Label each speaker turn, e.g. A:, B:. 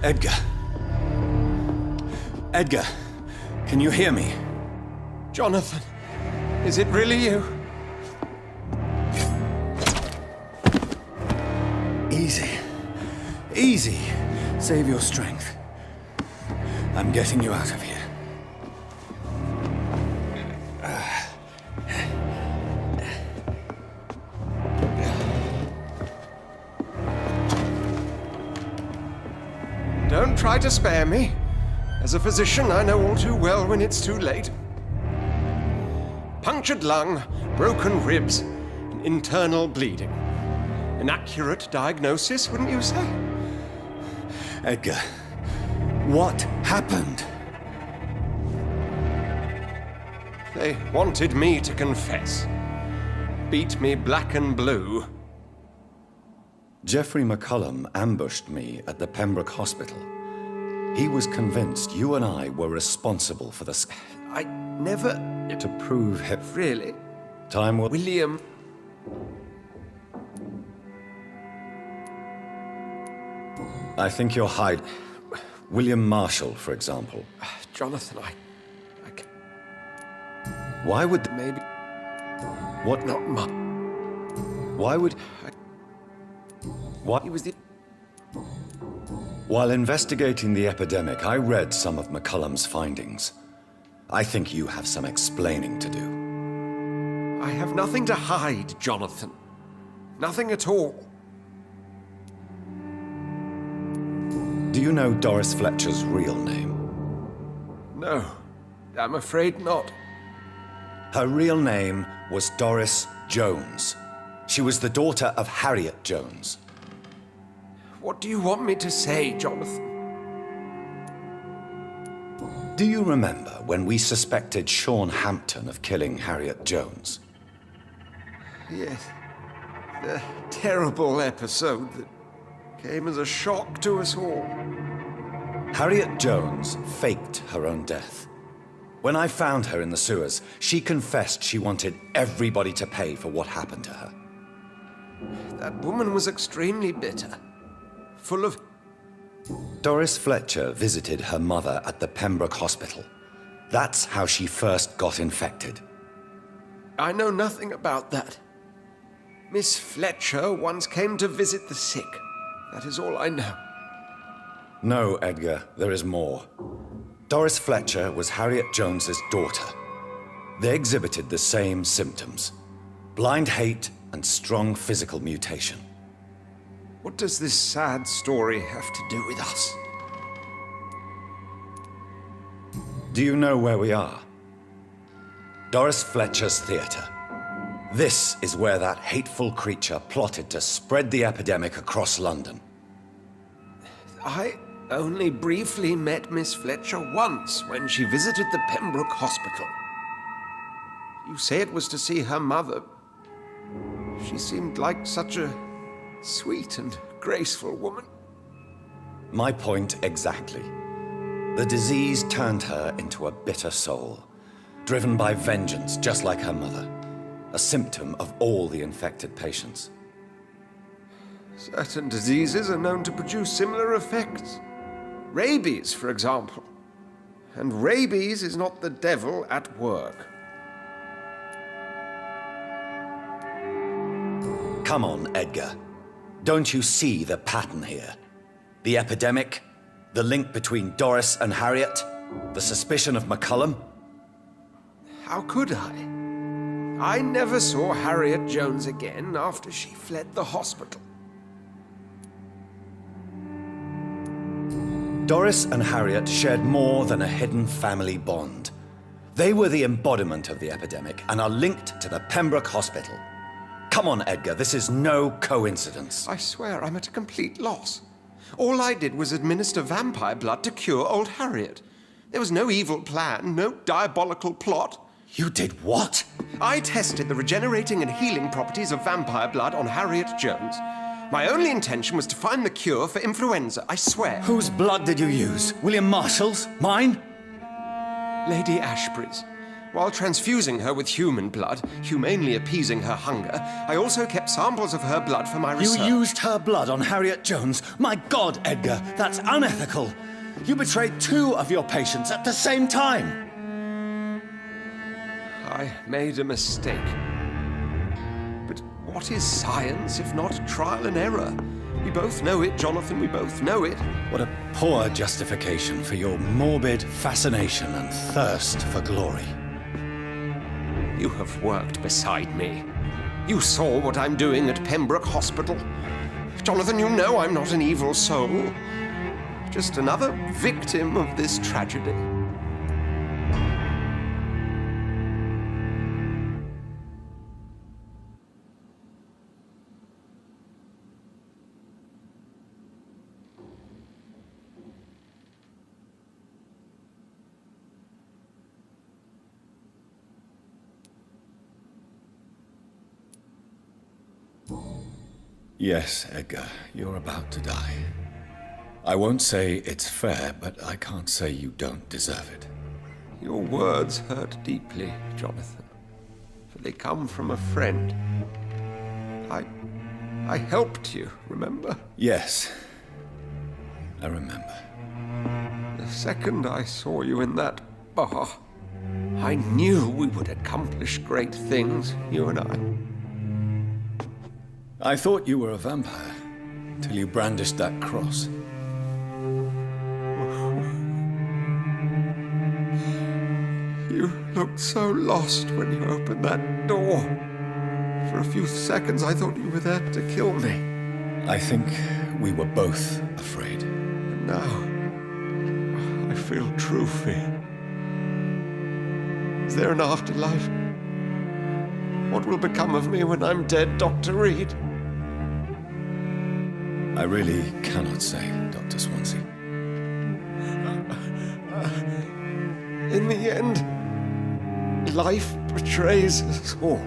A: Edgar. Edgar, can you hear me?
B: Jonathan, is it really you?
A: Easy. Easy. Save your strength. I'm getting you out of here.
B: Don't try to spare me. As a physician, I know all too well when it's too late. Punctured lung, broken ribs, and internal bleeding. An accurate diagnosis, wouldn't you say?
A: Edgar, what happened?
B: They wanted me to confess. Beat me black and blue.
A: Jeffrey McCullum ambushed me at the Pembroke Hospital. He was convinced you and I were responsible for the...
B: I never...
A: To prove him...
B: Really?
A: Time will...
B: William...
A: I think you're hiding. William Marshall, for example.
B: Jonathan, I
A: Why would...
B: maybe...
A: What?
B: Not much.
A: Why would... Why...
B: He was the...
A: While investigating the epidemic, I read some of McCullum's findings. I think you have some explaining to do.
B: I have nothing to hide, Jonathan. Nothing at all.
A: Do you know Doris Fletcher's real name?
B: No, I'm afraid not.
A: Her real name was Doris Jones. She was the daughter of Harriet Jones.
B: What do you want me to say, Jonathan?
A: Do you remember when we suspected Sean Hampton of killing Harriet Jones?
B: Yes. The terrible episode that came as a shock to us all.
A: Harriet Jones faked her own death. When I found her in the sewers, she confessed she wanted everybody to pay for what happened to her.
B: That woman was extremely bitter. Full of...
A: Doris Fletcher visited her mother at the Pembroke Hospital. That's how she first got infected.
B: I know nothing about that. Miss Fletcher once came to visit the sick. That is all I know.
A: No, Edgar, there is more. Doris Fletcher was Harriet Jones's daughter. They exhibited the same symptoms: blind hate and strong physical mutation.
B: What does this sad story have to do with us?
A: Do you know where we are? Doris Fletcher's theater. This is where that hateful creature plotted to spread the epidemic across London.
B: I only briefly met Miss Fletcher once when she visited the Pembroke Hospital. You say it was to see her mother. She seemed like such a sweet and graceful woman.
A: My point exactly. The disease turned her into a bitter soul, driven by vengeance just like her mother. A symptom of all the infected patients.
B: Certain diseases are known to produce similar effects. Rabies, for example. And rabies is not the devil at work.
A: Come on, Edgar. Don't you see the pattern here? The epidemic, the link between Doris and Harriet, the suspicion of McCullum?
B: How could I? I never saw Harriet Jones again after she fled the hospital.
A: Doris and Harriet shared more than a hidden family bond. They were the embodiment of the epidemic and are linked to the Pembroke Hospital. Come on, Edgar, this is no coincidence.
B: I swear I'm at a complete loss. All I did was administer vampire blood to cure old Harriet. There was no evil plan, no diabolical plot.
A: You did what?
B: I tested the regenerating and healing properties of vampire blood on Harriet Jones. My only intention was to find the cure for influenza, I swear.
A: Whose blood did you use? William Marshall's? Mine?
B: Lady Ashbury's. While transfusing her with human blood, humanely appeasing her hunger, I also kept samples of her blood for my research.
A: You used her blood on Harriet Jones? My God, Edgar, that's unethical. You betrayed 2 of your patients at the same time.
B: I made a mistake. But what is science if not trial and error? We both know it, Jonathan, we both know it.
A: What a poor justification for your morbid fascination and thirst for glory.
B: You have worked beside me. You saw what I'm doing at Pembroke Hospital. Jonathan, you know I'm not an evil soul. Just another victim of this tragedy.
A: Yes, Edgar, you're about to die. I won't say it's fair, but I can't say you don't deserve it.
B: Your words hurt deeply, Jonathan, for they come from a friend. I helped you, remember?
A: Yes, I remember.
B: The second I saw you in that bar, I knew we would accomplish great things, you and I.
A: I thought you were a vampire, till you brandished that cross.
B: You looked so lost when you opened that door. For a few seconds, I thought you were there to kill me.
A: I think we were both afraid.
B: And now, I feel true fear. Is there an afterlife? What will become of me when I'm dead, Dr. Reed?
A: I really cannot say, Dr. Swansea.
B: In the end, life betrays us all.